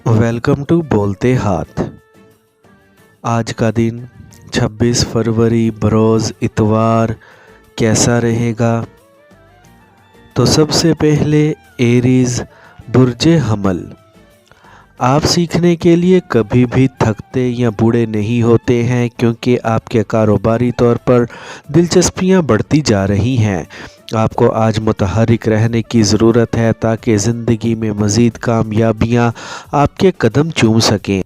Welcome to बोलते हाथ। आज का दिन 26 फरवरी बरोज़ इतवार कैसा रहेगा? तो सबसे पहले एरीज बुर्ज हमल। आप सीखने के लिए कभी भी थकते या बूढ़े नहीं होते हैं, क्योंकि आपके कारोबारी तौर पर दिलचस्पियां बढ़ती जा रही हैं। आपको आज मुतहर्रिक रहने की ज़रूरत है ताकि ज़िंदगी में मज़ीद कामयाबियां आपके कदम चूम सकें।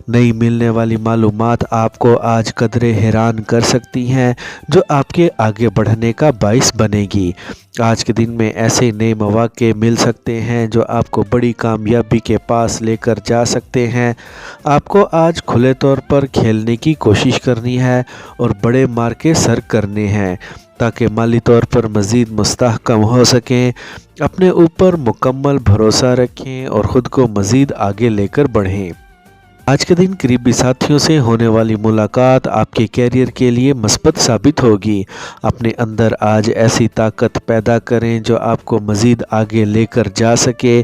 नई मिलने वाली मालूमात आपको आज कदरे हैरान कर सकती हैं, जो आपके आगे बढ़ने का बाइस बनेगी। आज के दिन में ऐसे नए मौके मिल सकते हैं जो आपको बड़ी कामयाबी के पास लेकर जा सकते हैं। आपको आज खुले तौर पर खेलने की कोशिश करनी है और बड़े मार्के सर करने हैं ताकि माली तौर पर मज़ीद मुस्तहकम हो सकें। अपने ऊपर मुकम्मल भरोसा रखें और ख़ुद को मज़ीद आगे लेकर बढ़ें। आज के दिन करीबी साथियों से होने वाली मुलाकात आपके कैरियर के लिए मस्बत साबित होगी। अपने अंदर आज ऐसी ताकत पैदा करें जो आपको मज़ीद आगे लेकर जा सके।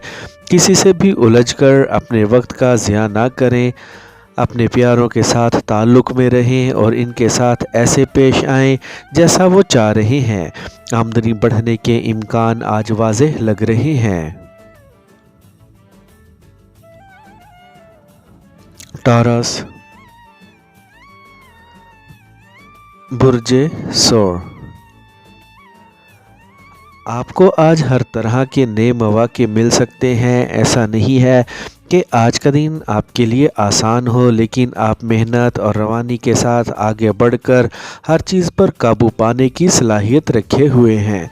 किसी से भी उलझकर अपने वक्त का ज़िया ना करें। अपने प्यारों के साथ ताल्लुक़ में रहें और इनके साथ ऐसे पेश आएँ जैसा वो चाह रहे हैं। आमदनी बढ़ने के इम्कान आज वाज़ेह लग रहे हैं। टॉरस बुर्ज सोर। आपको आज हर तरह के नए मौके मिल सकते हैं। ऐसा नहीं है कि आज का दिन आपके लिए आसान हो, लेकिन आप मेहनत और रवानी के साथ आगे बढ़कर हर चीज़ पर काबू पाने की सलाहियत रखे हुए हैं।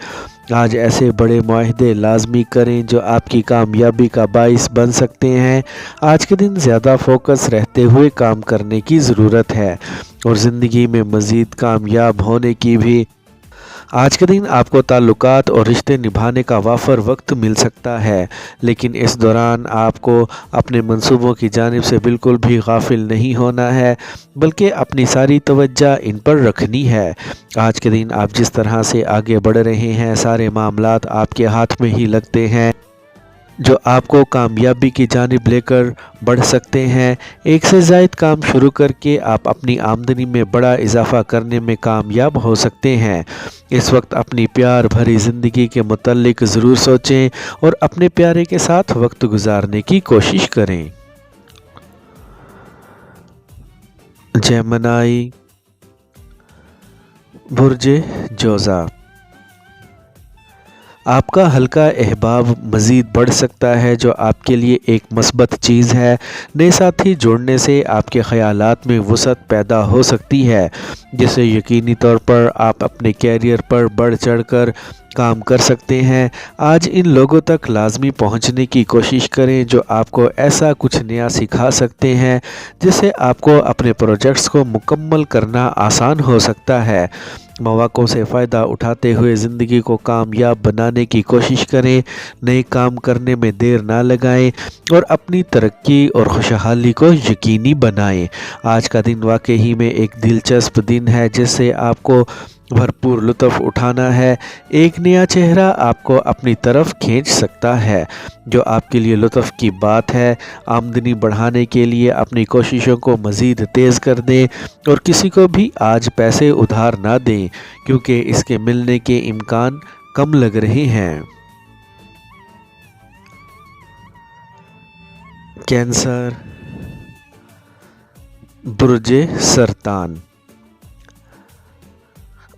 आज ऐसे बड़े मुआहदे लाजमी करें जो आपकी कामयाबी का बाइस बन सकते हैं। आज के दिन ज़्यादा फोकस रहते हुए काम करने की ज़रूरत है और ज़िंदगी में मज़ीद कामयाब होने की भी। आज के दिन आपको ताल्लुकात और रिश्ते निभाने का वाफर वक्त मिल सकता है, लेकिन इस दौरान आपको अपने मंसूबों की जानिब से बिल्कुल भी गाफिल नहीं होना है, बल्कि अपनी सारी तवज्जो इन पर रखनी है। आज के दिन आप जिस तरह से आगे बढ़ रहे हैं, सारे मामलात आपके हाथ में ही लगते हैं जो आपको कामयाबी की जानिब लेकर बढ़ सकते हैं। एक से ज़ायद काम शुरू करके आप अपनी आमदनी में बड़ा इजाफ़ा करने में कामयाब हो सकते हैं। इस वक्त अपनी प्यार भरी ज़िंदगी के मुतल्लिक ज़रूर सोचें और अपने प्यारे के साथ वक्त गुजारने की कोशिश करें। जेमिनी बुर्ज जोज़ा। आपका हल्का अहबाब मज़ीद बढ़ सकता है, जो आपके लिए एक मस्बत चीज़ है। नए साथी जोड़ने से आपके ख़यालात में वसअत पैदा हो सकती है, जिससे यकीनी तौर पर आप अपने कैरियर पर बढ़ चढ़ कर काम कर सकते हैं। आज इन लोगों तक लाजमी पहुंचने की कोशिश करें जो आपको ऐसा कुछ नया सिखा सकते हैं जिससे आपको अपने प्रोजेक्ट्स को मुकम्मल करना आसान हो सकता है। मौक़ों से फ़ायदा उठाते हुए ज़िंदगी को कामयाब बनाने की कोशिश करें। नए काम करने में देर ना लगाएं और अपनी तरक्की और खुशहाली को यकीनी बनाएं। आज का दिन वाकई में एक दिलचस्प दिन है जिससे आपको भरपूर लुत्फ़ उठाना है। एक नया चेहरा आपको अपनी तरफ खींच सकता है, जो आपके लिए लुत्फ़ की बात है। आमदनी बढ़ाने के लिए अपनी कोशिशों को मज़ीद तेज़ कर दें और किसी को भी आज पैसे उधार ना दें, क्योंकि इसके मिलने के इम्कान कम लग रहे हैं। कैंसर बुर्ज सरतान।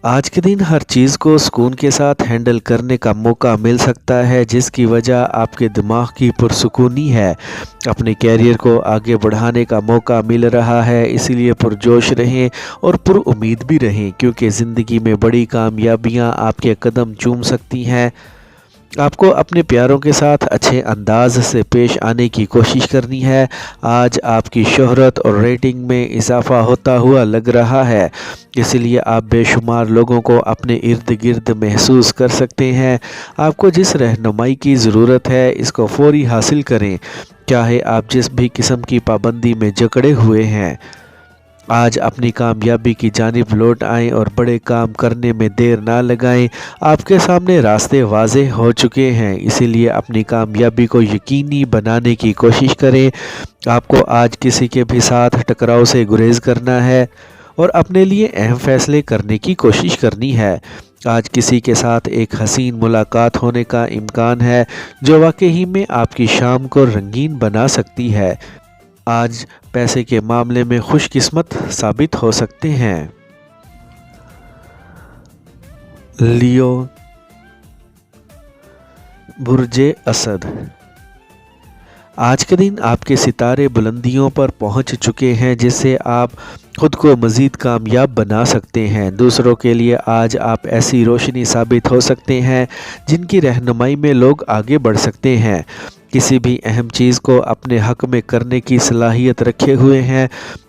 आज के दिन हर चीज़ को सुकून के साथ हैंडल करने का मौका मिल सकता है, जिसकी वजह आपके दिमाग की पुरसुकूनी है। अपने कैरियर को आगे बढ़ाने का मौका मिल रहा है, इसीलिए पुरजोश रहें और पुरुम्मीद भी रहें, क्योंकि ज़िंदगी में बड़ी कामयाबियां आपके कदम चूम सकती हैं। आपको अपने प्यारों के साथ अच्छे अंदाज से पेश आने की कोशिश करनी है। आज आपकी शोहरत और रेटिंग में इजाफ़ा होता हुआ लग रहा है, इसलिए आप बेशुमार लोगों को अपने इर्द गिर्द महसूस कर सकते हैं। आपको जिस रहनुमाई की ज़रूरत है, इसको फ़ौरी हासिल करें, चाहे आप जिस भी किस्म की पाबंदी में जकड़े हुए हैं। آج اپنی کامیابی کی جانب لوٹ آئیں اور بڑے کام کرنے میں دیر نہ لگائیں۔ آپ کے سامنے راستے واضح ہو چکے ہیں، اسی لیے اپنی کامیابی کو یقینی بنانے کی کوشش کریں۔ آپ کو آج کسی کے بھی ساتھ ٹکراؤ سے گریز کرنا ہے اور اپنے لیے اہم فیصلے کرنے کی کوشش کرنی ہے۔ آج کسی کے ساتھ ایک حسین ملاقات ہونے کا امکان ہے جو واقعی میں آپ کی شام کو رنگین بنا سکتی ہے۔ آج پیسے کے معاملے میں خوش قسمت ثابت ہو سکتے ہیں۔ لیو، برج اسد۔ آج کے دن آپ کے ستارے بلندیوں پر پہنچ چکے ہیں جس سے آپ خود کو مزید کامیاب بنا سکتے ہیں۔ دوسروں کے لیے آج آپ ایسی روشنی ثابت ہو سکتے ہیں جن کی رہنمائی میں لوگ آگے بڑھ سکتے ہیں۔ کسی بھی اہم چیز کو اپنے حق میں کرنے کی صلاحیت رکھے ہوئے ہیں۔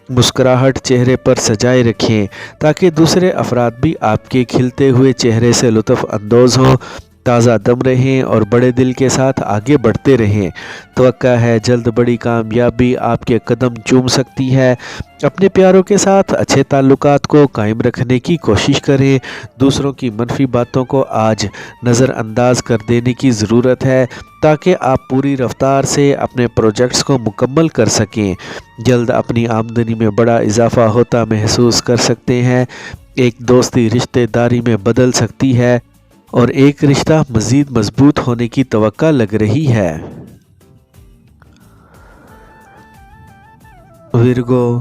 مسکراہٹ چہرے پر سجائے رکھیں تاکہ دوسرے افراد بھی آپ کے کھلتے ہوئے چہرے سے لطف اندوز ہوں۔ تازہ دم رہیں اور بڑے دل کے ساتھ آگے بڑھتے رہیں۔ توقع ہے جلد بڑی کامیابی آپ کے قدم چوم سکتی ہے۔ اپنے پیاروں کے ساتھ اچھے تعلقات کو قائم رکھنے کی کوشش کریں۔ دوسروں کی منفی باتوں کو آج نظر انداز کر دینے کی ضرورت ہے تاکہ آپ پوری رفتار سے اپنے پروجیکٹس کو مکمل کر سکیں۔ جلد اپنی آمدنی میں بڑا اضافہ ہوتا محسوس کر سکتے ہیں۔ ایک دوستی رشتہ داری میں بدل سکتی ہے اور ایک رشتہ مزید مضبوط ہونے کی توقع لگ رہی ہے۔ ورگو،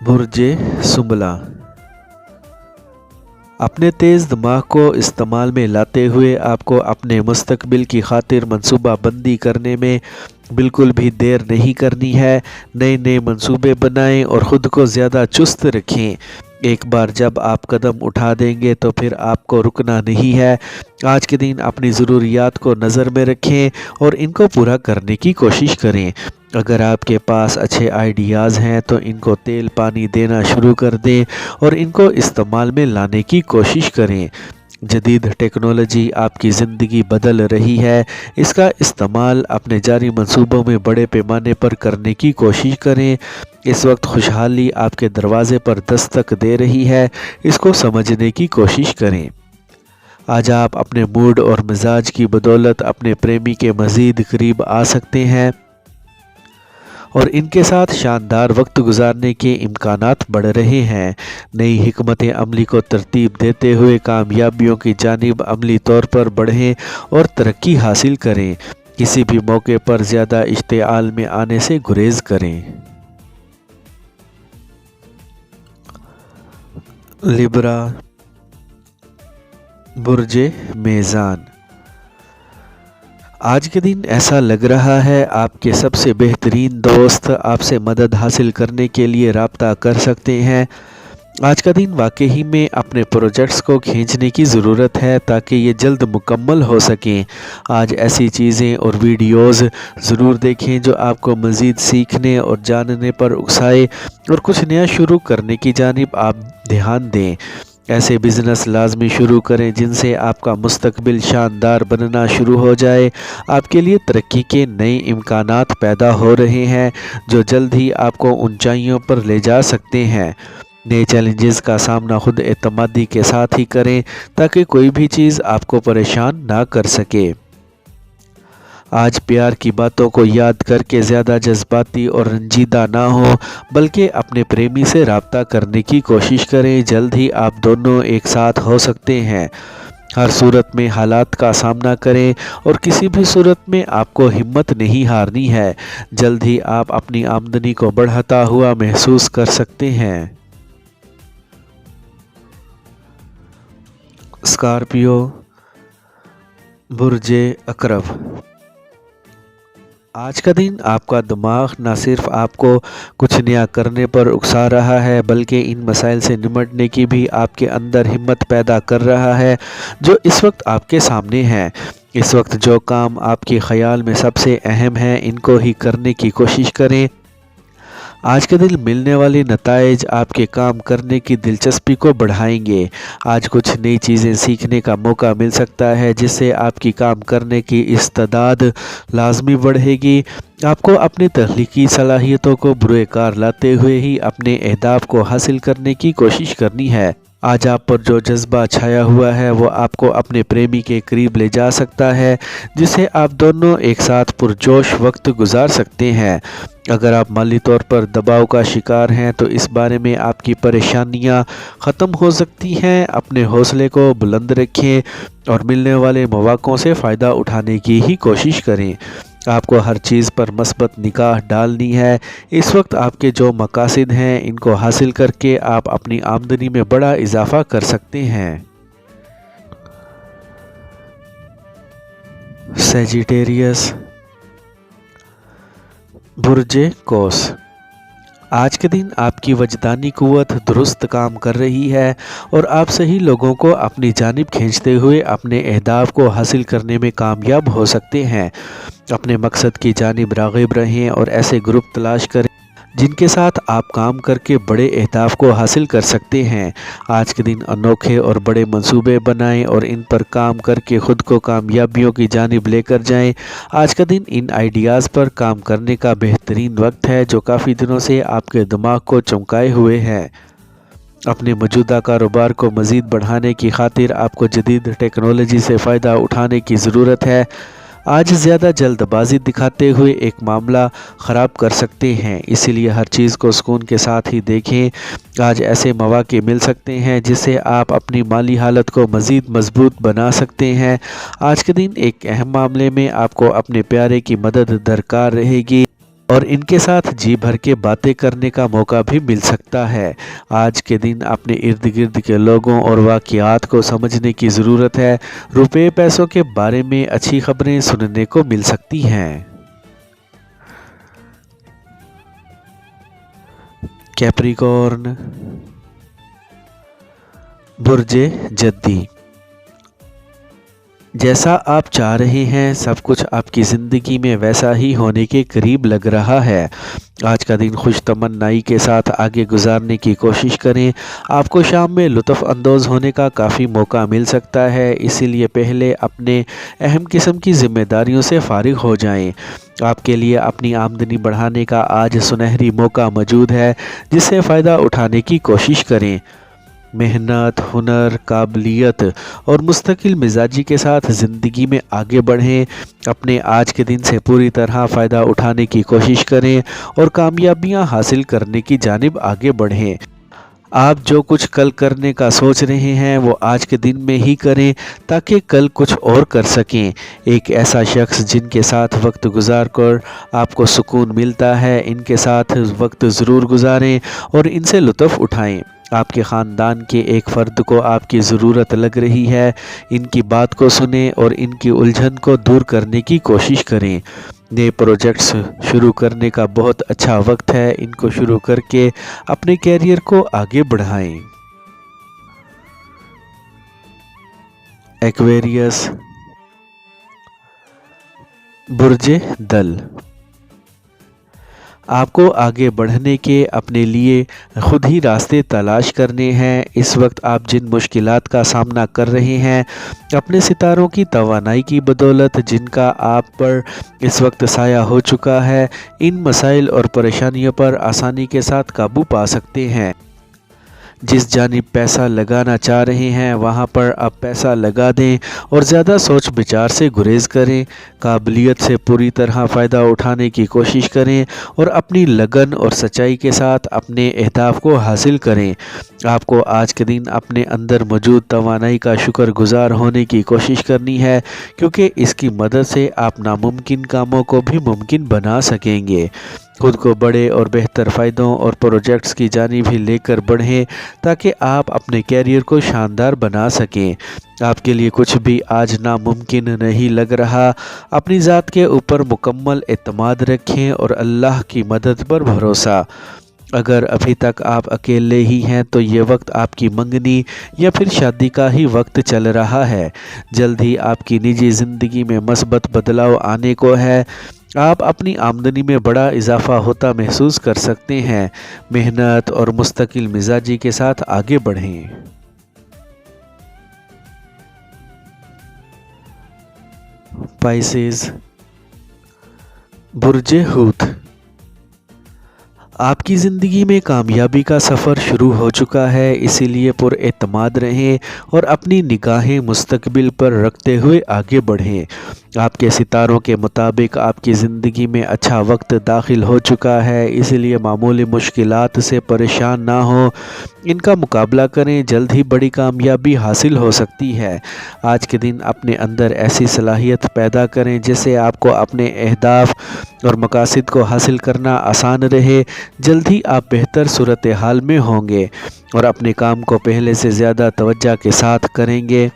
برج سنبلہ۔ اپنے تیز دماغ کو استعمال میں لاتے ہوئے آپ کو اپنے مستقبل کی خاطر منصوبہ بندی کرنے میں بالکل بھی دیر نہیں کرنی ہے۔ نئے منصوبے بنائیں اور خود کو زیادہ چست رکھیں۔ ایک بار جب آپ قدم اٹھا دیں گے تو پھر آپ کو رکنا نہیں ہے۔ آج کے دن اپنی ضروریات کو نظر میں رکھیں اور ان کو پورا کرنے کی کوشش کریں۔ اگر آپ کے پاس اچھے آئیڈیاز ہیں تو ان کو تیل پانی دینا شروع کر دیں اور ان کو استعمال میں لانے کی کوشش کریں۔ جدید ٹیکنالوجی آپ کی زندگی بدل رہی ہے، اس کا استعمال اپنے جاری منصوبوں میں بڑے پیمانے پر کرنے کی کوشش کریں۔ اس وقت خوشحالی آپ کے دروازے پر دستک دے رہی ہے، اس کو سمجھنے کی کوشش کریں۔ آج آپ اپنے موڈ اور مزاج کی بدولت اپنے پریمی کے مزید قریب آ سکتے ہیں اور ان کے ساتھ شاندار وقت گزارنے کے امکانات بڑھ رہے ہیں۔ نئی حکمت عملی کو ترتیب دیتے ہوئے کامیابیوں کی جانب عملی طور پر بڑھیں اور ترقی حاصل کریں۔ کسی بھی موقع پر زیادہ اشتعال میں آنے سے گریز کریں۔ لیبرا، برج میزان۔ آج کے دن ایسا لگ رہا ہے آپ کے سب سے بہترین دوست آپ سے مدد حاصل کرنے کے لیے رابطہ کر سکتے ہیں۔ آج کا دن واقعی میں اپنے پروجیکٹس کو کھینچنے کی ضرورت ہے تاکہ یہ جلد مکمل ہو سکیں۔ آج ایسی چیزیں اور ویڈیوز ضرور دیکھیں جو آپ کو مزید سیکھنے اور جاننے پر اکسائے اور کچھ نیا شروع کرنے کی جانب آپ دھیان دیں۔ ایسے بزنس لازمی شروع کریں جن سے آپ کا مستقبل شاندار بننا شروع ہو جائے۔ آپ کے لیے ترقی کے نئے امکانات پیدا ہو رہے ہیں جو جلد ہی آپ کو اونچائیوں پر لے جا سکتے ہیں۔ نئے چیلنجز کا سامنا خود اعتمادی کے ساتھ ہی کریں تاکہ کوئی بھی چیز آپ کو پریشان نہ کر سکے۔ آج پیار کی باتوں کو یاد کر کے زیادہ جذباتی اور رنجیدہ نہ ہوں بلکہ اپنے پریمی سے رابطہ کرنے کی کوشش کریں۔ جلد ہی آپ دونوں ایک ساتھ ہو سکتے ہیں۔ ہر صورت میں حالات کا سامنا کریں اور کسی بھی صورت میں آپ کو ہمت نہیں ہارنی ہے۔ جلد ہی آپ اپنی آمدنی کو بڑھاتا ہوا محسوس کر سکتے ہیں۔ اسکارپیو، برج عقرب۔ آج کا دن آپ کا دماغ نہ صرف آپ کو کچھ نیا کرنے پر اکسا رہا ہے بلکہ ان مسائل سے نمٹنے کی بھی آپ کے اندر ہمت پیدا کر رہا ہے جو اس وقت آپ کے سامنے ہیں۔ اس وقت جو کام آپ کے خیال میں سب سے اہم ہیں ان کو ہی کرنے کی کوشش کریں۔ आज के दिन मिलने वाले नताइज आपके काम करने की दिलचस्पी को बढ़ाएंगे। आज कुछ नई चीज़ें सीखने का मौका मिल सकता है जिससे आपकी काम करने की इस्तेदाद लाजमी बढ़ेगी। आपको अपनी तख्लीकी सलाहियतों को बुरे कार लाते हुए ही अपने अहदाफ को हासिल करने की कोशिश करनी है। आज आप पर जो जज्बा छाया हुआ है वो आपको अपने प्रेमी के करीब ले जा सकता है, जिससे आप दोनों एक साथ पुरजोश वक्त गुजार सकते हैं। अगर आप माली तौर पर दबाव का शिकार हैं तो इस बारे में आपकी परेशानियां ख़त्म हो सकती हैं। अपने हौसले को बुलंद रखें और मिलने वाले मौक़ों से फ़ायदा उठाने की ही कोशिश करें। आपको हर चीज़ पर मस्बत निगाह डालनी है। इस वक्त आपके जो मकासद हैं इनको हासिल करके आप अपनी आमदनी में बड़ा इजाफा कर सकते हैं। सैजिटेरियस, बुर्जे कौस, आज के दिन आपकी वजदानी कुव्वत दुरुस्त काम कर रही है और आप सही लोगों को अपनी जानिब खींचते हुए अपने अहदाफ को हासिल करने में कामयाब हो सकते हैं। अपने मकसद की जानिब राग़िब रहें और ऐसे ग्रुप तलाश करें जिनके साथ आप काम करके बड़े अहदाफ को हासिल कर सकते हैं। आज के दिन अनोखे और बड़े मंसूबे बनाएं और इन पर काम करके ख़ुद को कामयाबियों की जानिब लेकर जाएं। आज का दिन इन आइडियाज़ पर काम करने का बेहतरीन वक्त है जो काफ़ी दिनों से आपके दिमाग को चमकाए हुए हैं। अपने मौजूदा कारोबार को मज़ीद बढ़ाने की खातिर आपको जदीद टेक्नोलॉजी से फ़ायदा उठाने की ज़रूरत है। आज ज़्यादा जल्दबाजी दिखाते हुए एक मामला ख़राब कर सकते हैं, इसीलिए हर चीज़ को सुकून के साथ ही देखें। आज ऐसे मौक़े मिल सकते हैं जिससे आप अपनी माली हालत को मज़ीद मजबूत बना सकते हैं। आज के दिन एक अहम मामले में आपको अपने प्यारे की मदद दरकार रहेगी और इनके साथ जी भर के बातें करने का मौका भी मिल सकता है। आज के दिन अपने इर्द गिर्द के लोगों और वाक़यात को समझने की ज़रूरत है। रुपए पैसों के बारे में अच्छी खबरें सुनने को मिल सकती हैं। कैप्रिकॉर्न, बुर्जे जद्दी, जैसा आप चाह रहे हैं सब कुछ आपकी ज़िंदगी में वैसा ही होने के करीब लग रहा है। आज का दिन खुश तमन्नाई के साथ आगे गुजारने की कोशिश करें। आपको शाम में लुत्फ़ अंदोज़ होने का काफ़ी मौका मिल सकता है, इसीलिए पहले अपने अहम किस्म की ज़िम्मेदारियों से फ़ारिग हो जाएं। आपके लिए अपनी आमदनी बढ़ाने का आज सुनहरी मौका मौजूद है, जिससे फ़ायदा उठाने की कोशिश करें। मेहनत, हुनर, काबिलियत और मुस्तकिल मिजाजी के साथ ज़िंदगी में आगे बढ़ें। अपने आज के दिन से पूरी तरह फ़ायदा उठाने की कोशिश करें और कामयाबियां हासिल करने की जानिब आगे बढ़ें। आप जो कुछ कल करने का सोच रहे हैं वो आज के दिन में ही करें ताकि कल कुछ और कर सकें। एक ऐसा शख्स जिनके साथ वक्त गुजार कर आपको सुकून मिलता है, इनके साथ वक्त ज़रूर गुजारें और इनसे लुत्फ़ उठाएं। आपके ख़ानदान के एक फ़र्द को आपकी ज़रूरत लग रही है, इनकी बात को सुनें और इनकी उलझन को दूर करने की कोशिश करें। नए प्रोजेक्ट्स शुरू करने का बहुत अच्छा वक्त है, इनको शुरू करके अपने कैरियर को आगे बढ़ाएं। एक्वेरियस, बुर्जे दल, आपको आगे बढ़ने के अपने लिए खुद ही रास्ते तलाश करने हैं। इस वक्त आप जिन मुश्किलात का सामना कर रहे हैं, अपने सितारों की तवानाई की बदौलत जिनका आप पर इस वक्त साया हो चुका है, इन मसाइल और परेशानियों पर आसानी के साथ काबू पा सकते हैं। जिस जानिब पैसा लगाना चाह रहे हैं वहाँ पर आप पैसा लगा दें और ज़्यादा सोच विचार से गुरेज करें। काबिलियत से पूरी तरह फ़ायदा उठाने की कोशिश करें और अपनी लगन और सच्चाई के साथ अपने अहदाफ को हासिल करें। आपको आज के दिन अपने अंदर मौजूद तवानाई का शुक्रगुजार होने की कोशिश करनी है, क्योंकि इसकी मदद से आप नामुमकिन कामों को भी मुमकिन बना सकेंगे। खुद को बड़े और बेहतर फ़ायदों और प्रोजेक्ट्स की जानिब भी लेकर बढ़ें ताकि आप अपने कैरियर को शानदार बना सकें। आपके लिए कुछ भी आज नामुमकिन नहीं लग रहा। अपनी ज़ात के ऊपर मुकम्मल एतमाद रखें और अल्लाह की मदद पर भरोसा। अगर अभी तक आप अकेले ही हैं तो ये वक्त आपकी मंगनी या फिर शादी का ही वक्त चल रहा है। जल्द ही आपकी निजी ज़िंदगी में मस्बत बदलाव आने को है। آپ اپنی آمدنی میں بڑا اضافہ ہوتا محسوس کر سکتے ہیں۔ محنت اور مستقل مزاجی کے ساتھ آگے بڑھیں۔ پائسیز، برج حوت، آپ کی زندگی میں کامیابی کا سفر شروع ہو چکا ہے، اسی لیے پر اعتماد رہیں اور اپنی نگاہیں مستقبل پر رکھتے ہوئے آگے بڑھیں۔ آپ کے ستاروں کے مطابق آپ کی زندگی میں اچھا وقت داخل ہو چکا ہے، اسی لیے معمولی مشکلات سے پریشان نہ ہوں، ان کا مقابلہ کریں، جلد ہی بڑی کامیابی حاصل ہو سکتی ہے۔ آج کے دن اپنے اندر ایسی صلاحیت پیدا کریں جس سے آپ کو اپنے اہداف اور مقاصد کو حاصل کرنا آسان رہے۔ جلد ہی آپ بہتر صورتحال میں ہوں گے اور اپنے کام کو پہلے سے زیادہ توجہ کے ساتھ کریں گے۔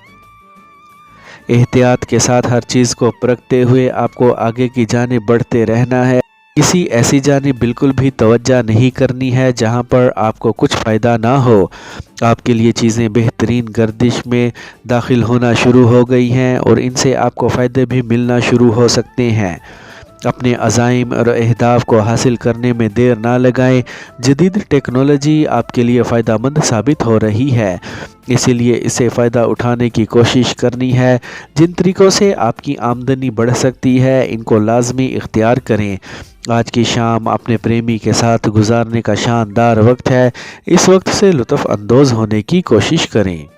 احتیاط کے ساتھ ہر چیز کو پرکھتے ہوئے آپ کو آگے کی جانب بڑھتے رہنا ہے۔ کسی ایسی جانب بالکل بھی توجہ نہیں کرنی ہے جہاں پر آپ کو کچھ فائدہ نہ ہو۔ آپ کے لیے چیزیں بہترین گردش میں داخل ہونا شروع ہو گئی ہیں اور ان سے آپ کو فائدے بھی ملنا شروع ہو سکتے ہیں۔ اپنے عزائم اور اہداف کو حاصل کرنے میں دیر نہ لگائیں۔ جدید ٹیکنالوجی آپ کے لیے فائدہ مند ثابت ہو رہی ہے، اسی لیے اسے فائدہ اٹھانے کی کوشش کرنی ہے۔ جن طریقوں سے آپ کی آمدنی بڑھ سکتی ہے ان کو لازمی اختیار کریں۔ آج کی شام اپنے پریمی کے ساتھ گزارنے کا شاندار وقت ہے، اس وقت سے لطف اندوز ہونے کی کوشش کریں۔